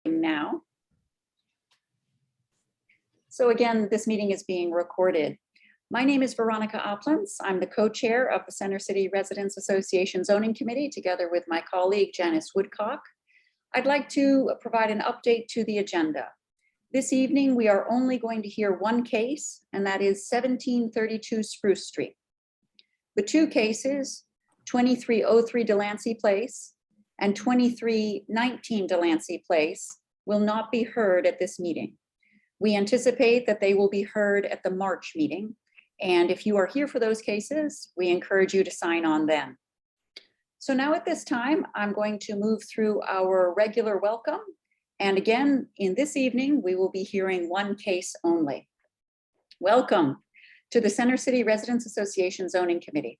now. So again, this meeting is being recorded. My name is Veronica Aplenc. I'm the co-chair of the Center City Residents Association Zoning Committee, together with my colleague, Janice Woodcock. I'd like to provide an update to the agenda. This evening, we are only going to hear one case, and that is 1732 Spruce Street. The two cases, 2303 Delancey Place and 2319 Delancey Place, will not be heard at this meeting. We anticipate that they will be heard at the March meeting. And if you are here for those cases, we encourage you to sign on then. So now at this time, I'm going to move through our regular welcome. And again, in this evening, we will be hearing one case only. Welcome to the Center City Residents Association Zoning Committee.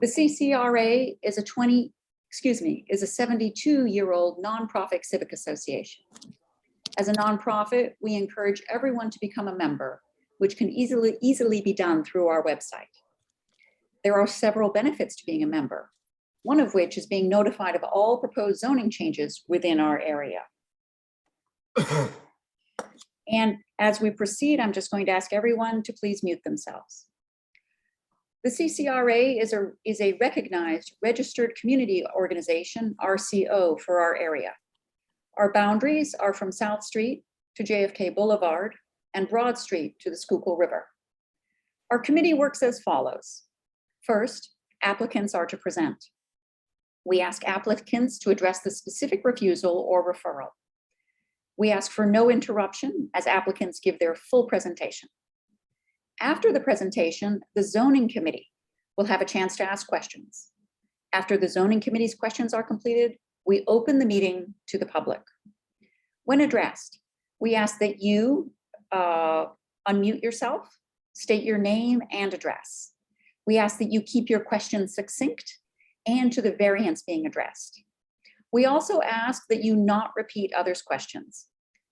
The CCRA is a 72-year-old nonprofit civic association. As a nonprofit, we encourage everyone to become a member, which can easily be done through our website. There are several benefits to being a member, one of which is being notified of all proposed zoning changes within our area. And as we proceed, I'm just going to ask everyone to please mute themselves. The CCRA is a recognized registered community organization, RCO, for our area. Our boundaries are from South Street to JFK Boulevard and Broad Street to the Schuylkill River. Our committee works as follows. First, applicants are to present. We ask applicants to address the specific refusal or referral. We ask for no interruption as applicants give their full presentation. After the presentation, the zoning committee will have a chance to ask questions. After the zoning committee's questions are completed, we open the meeting to the public. When addressed, we ask that you unmute yourself, state your name and address. We ask that you keep your questions succinct and to the variance being addressed. We also ask that you not repeat others' questions.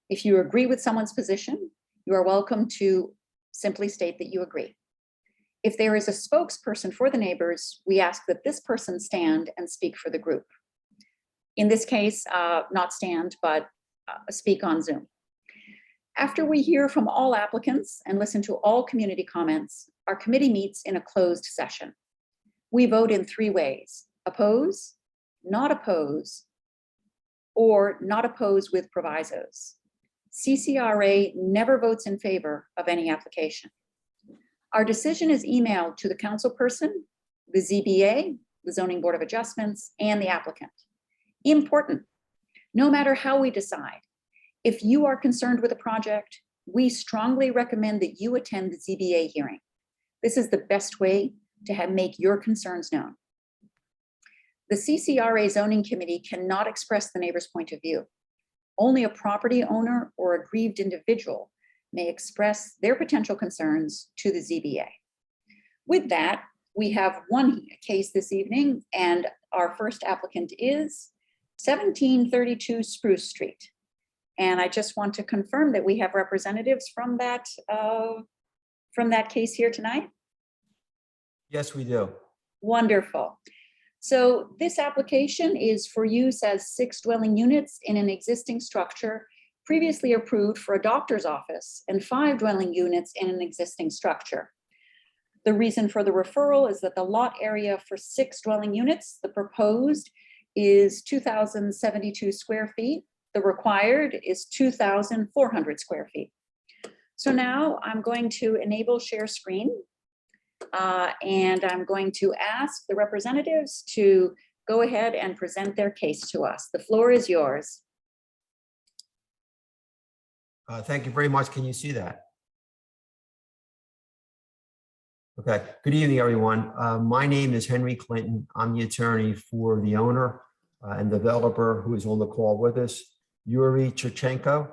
If you agree with someone's position, you are welcome to simply state that you agree. If there is a spokesperson for the neighbors, we ask that this person stand and speak for the group. In this case, not stand, but speak on Zoom. After we hear from all applicants and listen to all community comments, our committee meets in a closed session. We vote in three ways: oppose, not oppose, or not oppose with provisos. CCRA never votes in favor of any application. Our decision is emailed to the councilperson, the ZBA, the Zoning Board of Adjustments, and the applicant. Important, no matter how we decide, if you are concerned with a project, we strongly recommend that you attend the ZBA hearing. This is the best way to make your concerns known. The CCRA Zoning Committee cannot express the neighbor's point of view. Only a property owner or aggrieved individual may express their potential concerns to the ZBA. With that, we have one case this evening, and our first applicant is 1732 Spruce Street. And I just want to confirm that we have representatives from that case here tonight. Yes, we do. Wonderful. So this application is for use as 6 dwelling units in an existing structure previously approved for a doctor's office and 5 dwelling units in an existing structure. The reason for the referral is that the lot area for 6 dwelling units, the proposed, is 2,072 square feet. The required is 2,400 square feet. So now I'm going to enable share screen. And I'm going to ask the representatives to go ahead and present their case to us. The floor is yours. Thank you very much. Can you see that? Okay. Good evening, everyone. My name is Henry Clinton. I'm the attorney for the owner and developer who is on the call with us, Yuri Churchenko,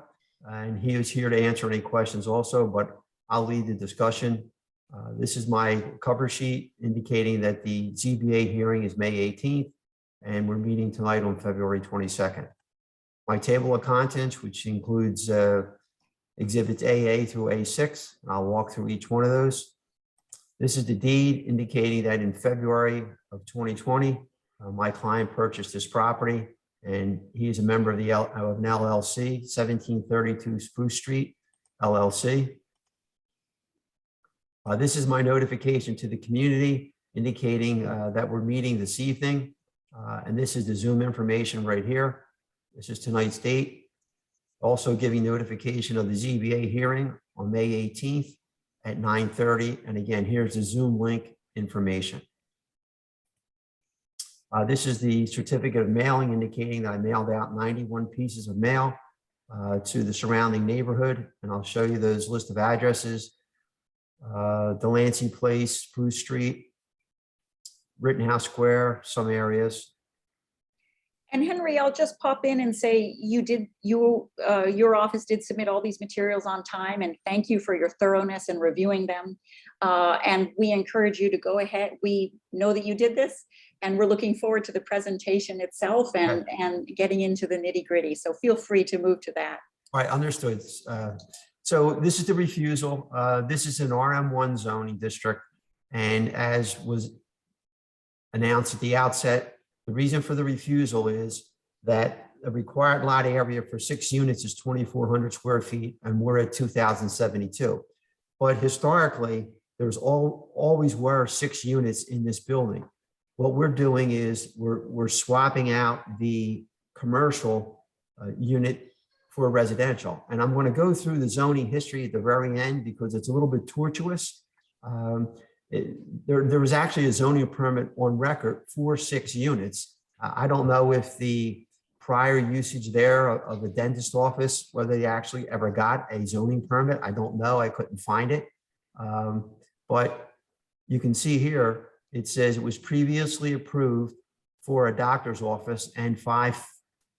and he is here to answer any questions also, but I'll lead the discussion. This is my cover sheet indicating that the ZBA hearing is May 18th, and we're meeting tonight on February 22nd. My table of contents, which includes exhibits AA through A6, and I'll walk through each one of those. This is the deed indicating that in February of 2020, my client purchased this property. and he is a member of of an LLC, 1732 Spruce Street, LLC. This is my notification to the community indicating that we're meeting this evening. And this is the Zoom information right here. This is tonight's date. Also giving notification of the ZBA hearing on May 18th at 9:30. And again, here's the Zoom link information. This is the certificate of mailing indicating that I mailed out 91 pieces of mail to the surrounding neighborhood. And I'll show you those list of addresses. Delancey Place, Spruce Street, Rittenhouse Square, some areas. And Henry, I'll just pop in and say your office did submit all these materials on time, and thank you for your thoroughness in reviewing them. And we encourage you to go ahead. We know that you did this, and we're looking forward to the presentation itself and getting into the nitty-gritty. So feel free to move to that. All right, understood. So this is the refusal. This is an RM1 zoning district, and as was announced at the outset, the reason for the refusal is that the required lot area for 6 units is 2,400 square feet, and we're at 2,072. But historically, there's always were 6 units in this building. What we're doing is we're swapping out the commercial unit for residential. And I'm going to go through the zoning history at the very end because it's a little bit tortuous. There was actually a zoning permit on record for 6 units. I don't know if the prior usage there of the dentist office, whether they actually ever got a zoning permit. I don't know. I couldn't find it. But you can see here, it says it was previously approved for a doctor's office and 5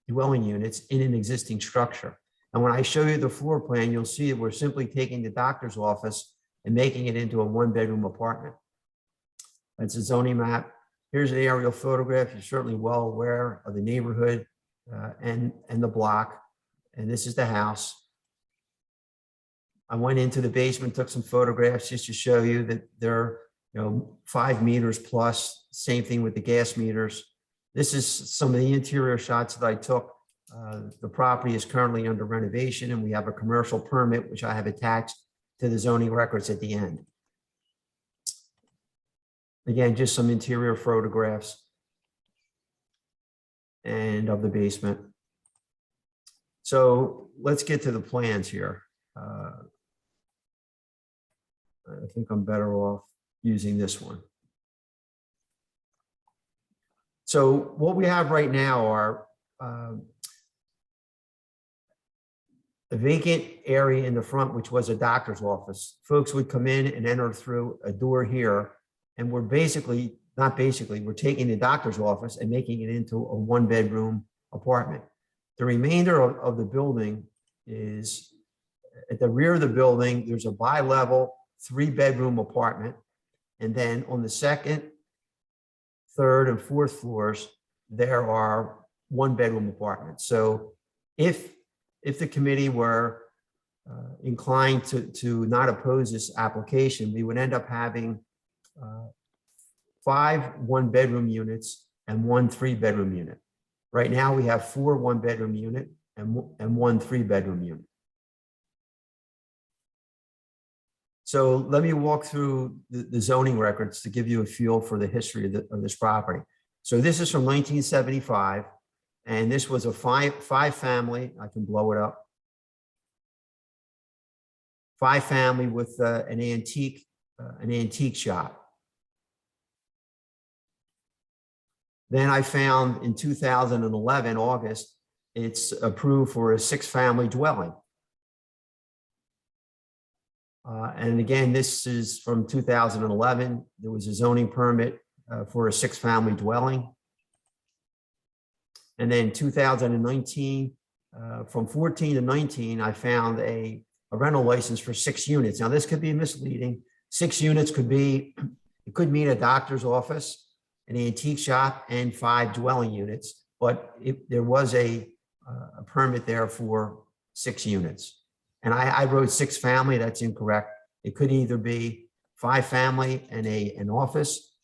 dwelling units in an existing structure. And when I show you the floor plan, you'll see that we're simply taking the doctor's office and making it into a 1-bedroom apartment. That's a zoning map. Here's an aerial photograph. You're certainly well aware of the neighborhood and the block. And this is the house. I went into the basement, took some photographs just to show you that they're 5 meters plus. Same thing with the gas meters. This is some of the interior shots that I took. The property is currently under renovation, and we have a commercial permit, which I have attached to the zoning records at the end. Again, just some interior photographs and of the basement. So let's get to the plans here. I think I'm better off using this one. So what we have right now are a vacant area in the front, which was a doctor's office. Folks would come in and enter through a door here, and we're we're taking the doctor's office and making it into a 1-bedroom apartment. The remainder of the building is at the rear of the building. There's a bi-level 3-bedroom apartment, and then on the 2nd, 3rd, and 4th floors, there are 1-bedroom apartments. So if the committee were inclined to not oppose this application, we would end up having 5 1-bedroom units and 1 3-bedroom unit. Right now, we have 4 1-bedroom unit and 1 3-bedroom unit. So let me walk through the zoning records to give you a feel for the history of this property. So this is from 1975. And this was a five family. I can blow it up. 5 family with an antique shop. Then I found in 2011, August, it's approved for a 6-family dwelling. And again, this is from 2011. There was a zoning permit for a 6-family dwelling. And then 2019, from 14 to 19, I found a rental license for 6 units. Now, this could be misleading. 6 units could mean a doctor's office, an antique shop, and 5 dwelling units. But there was a permit there for 6 units. And I wrote 6 family. That's incorrect. It could either be 5 family and an office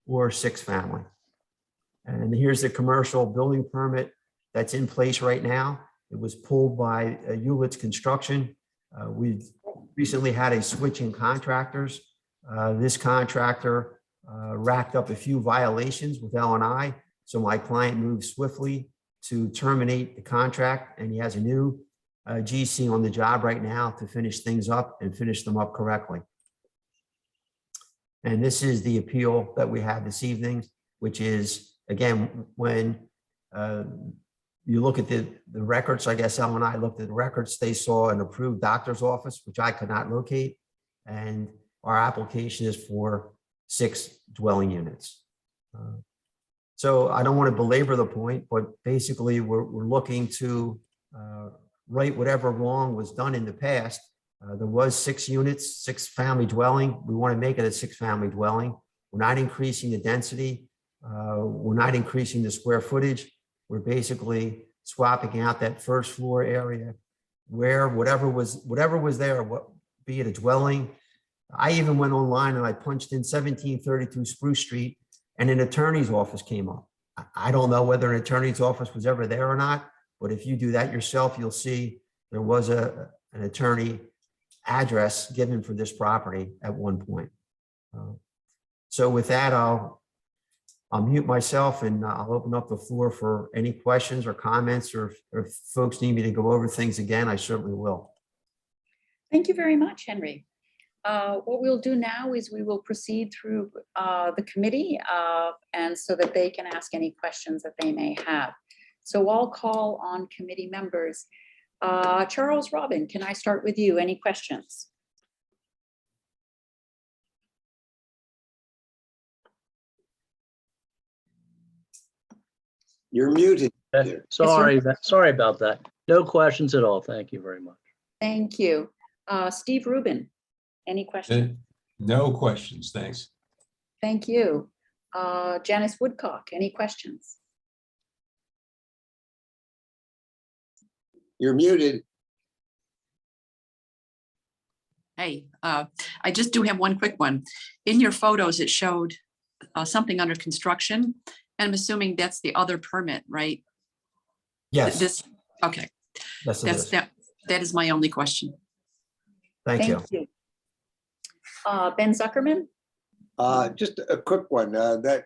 or 6 family. And here's the commercial building permit that's in place right now. It was pulled by Hewlett's Construction. We've recently had a switch in contractors. This contractor racked up a few violations with L&I. So my client moved swiftly to terminate the contract, and he has a new GC on the job right now to finish things up and finish them up correctly. And this is the appeal that we had this evening, which is, again, when you look at the records, I guess L&I looked at the records, they saw an approved doctor's office, which I could not locate. And our application is for 6 dwelling units. So I don't want to belabor the point, but basically we're looking to right whatever wrong was done in the past. There was 6 units, 6 family dwelling. We want to make it a 6 family dwelling. We're not increasing the density. We're not increasing the square footage. We're basically swapping out that first floor area where whatever was there, be it a dwelling. I even went online and I punched in 1732 Spruce Street and an attorney's office came up. I don't know whether an attorney's office was ever there or not, but if you do that yourself, you'll see there was an attorney address given for this property at one point. So with that, I'll mute myself and I'll open up the floor for any questions or comments, or if folks need me to go over things again, I certainly will. Thank you very much, Henry. What we'll do now is we will proceed through the committee and so that they can ask any questions that they may have. So I'll call on committee members. Charles Robin, can I start with you? Any questions? You're muted. Sorry about that. No questions at all. Thank you very much. Thank you. Steve Rubin, any questions? No questions, thanks. Thank you. Janice Woodcock, any questions? You're muted. Hey, I just do have one quick one. In your photos, it showed something under construction, and I'm assuming that's the other permit, right? Yes. Okay. Yes, it is. That is my only question. Thank you. Ben Zuckerman? Just a quick one. That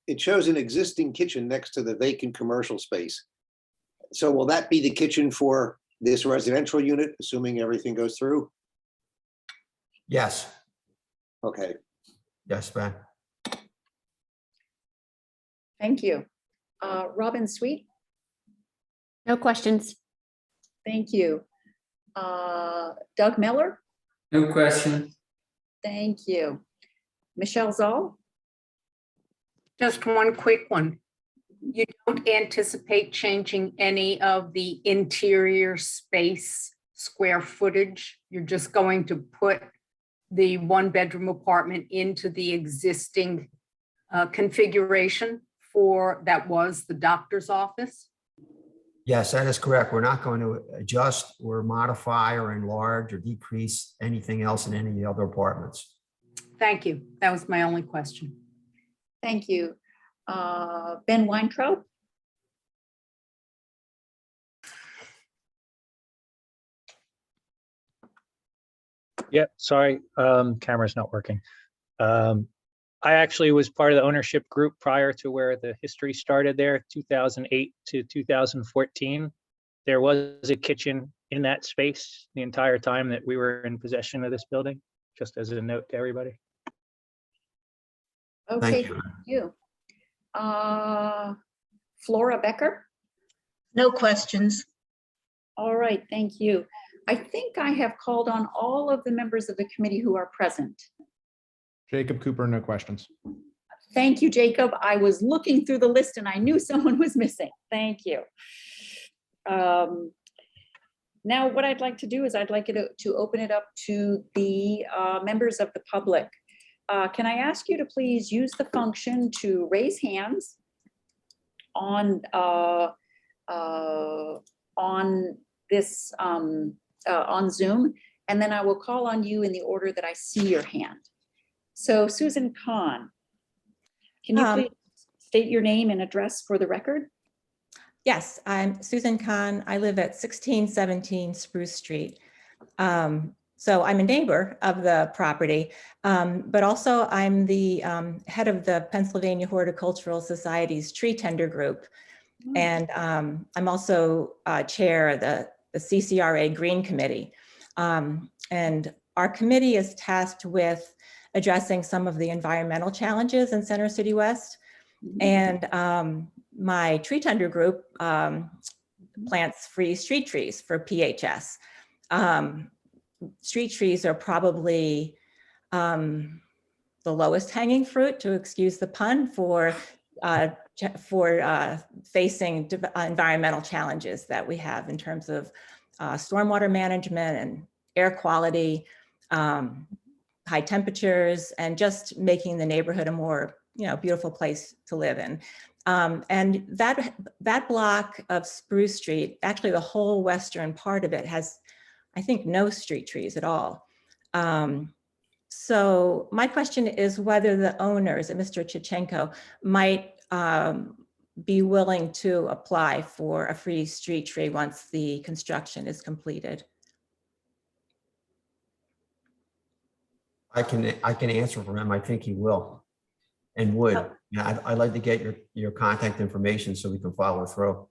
it shows an existing kitchen next to the vacant commercial space. So will that be the kitchen for this residential unit, assuming everything goes through? Yes. Okay. Yes, Ben. Thank you. Robin Sweet? No questions. Thank you. Doug Miller? No question. Thank you. Michelle Zoll? Just one quick one. You don't anticipate changing any of the interior space square footage? You're just going to put the 1-bedroom apartment into the existing configuration for that was the doctor's office? Yes, that is correct. We're not going to adjust or modify or enlarge or decrease anything else in any of the other apartments. Thank you. That was my only question. Thank you. Ben Weintraub? Yeah, sorry, camera's not working. I actually was part of the ownership group prior to where the history started there, 2008 to 2014. There was a kitchen in that space the entire time that we were in possession of this building, just as a note to everybody. Okay, Thank you. thank you. Flora Becker? No questions. All right, thank you. I think I have called on all of the members of the committee who are present. Jacob Cooper, no questions. Thank you, Jacob. I was looking through the list and I knew someone was missing. Thank you. Now, what I'd like to do is I'd like to open it up to the members of the public. Can I ask you to please use the function to raise hands on this on Zoom, and then I will call on you in the order that I see your hand. So Susan Kahn, can you please state your name and address for the record. Yes, I'm Susan Kahn. I live at 1617 Spruce Street. So I'm a neighbor of the property, but also I'm the head of the Pennsylvania Horticultural Society's tree tender group. And I'm also chair of the CCRA Green Committee. And our committee is tasked with addressing some of the environmental challenges in Center City West. And my tree tender group plants free street trees for PHS. Street trees are probably the lowest hanging fruit, to excuse the pun, for facing environmental challenges that we have in terms of stormwater management and air quality, high temperatures, and just making the neighborhood a more beautiful place to live in. And that block of Spruce Street, actually the whole western part of it, has, I think, no street trees at all. So my question is whether the owners, Mr. Chichenko, might be willing to apply for a free street tree once the construction is completed. I can answer for him. I think he will and would. Yeah, I'd like to get your contact information so we can follow through.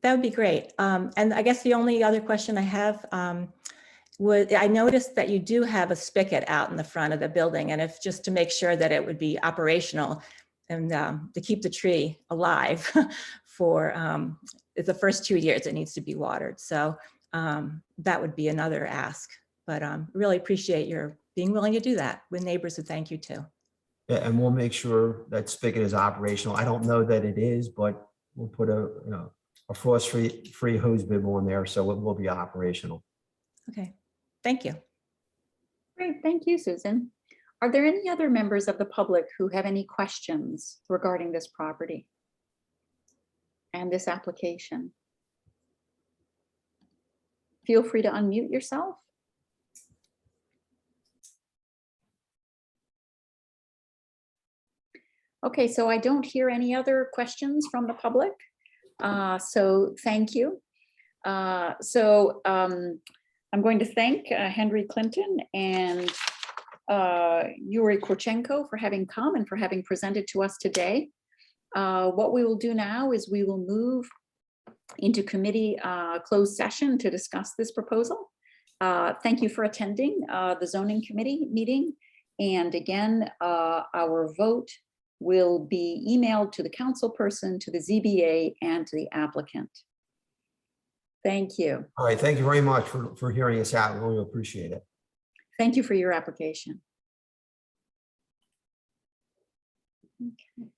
That would be great. And I guess the only other question I have I noticed that you do have a spigot out in the front of the building, and if just to make sure that it would be operational and to keep the tree alive for the first 2 years, it needs to be watered. So that would be another ask, but really appreciate your being willing to do that. With neighbors would thank you too. Yeah, and we'll make sure that spigot is operational. I don't know that it is, but we'll put a frost-free hose bib on there, so it will be operational. Okay, thank you. Great, thank you, Susan. Are there any other members of the public who have any questions regarding this property and this application? Feel free to unmute yourself. Okay, so I don't hear any other questions from the public. So thank you. I'm going to thank Henry Clinton and Yuri Kurchenko for having come and for having presented to us today. What we will do now is we will move into committee closed session to discuss this proposal. Thank you for attending the zoning committee meeting. And again, our vote will be emailed to the council person, to the ZBA, and to the applicant. Thank you. All right, thank you very much for hearing us out. We really appreciate it. Thank you for your application. Okay.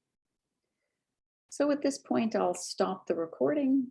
So at this point, I'll stop the recording.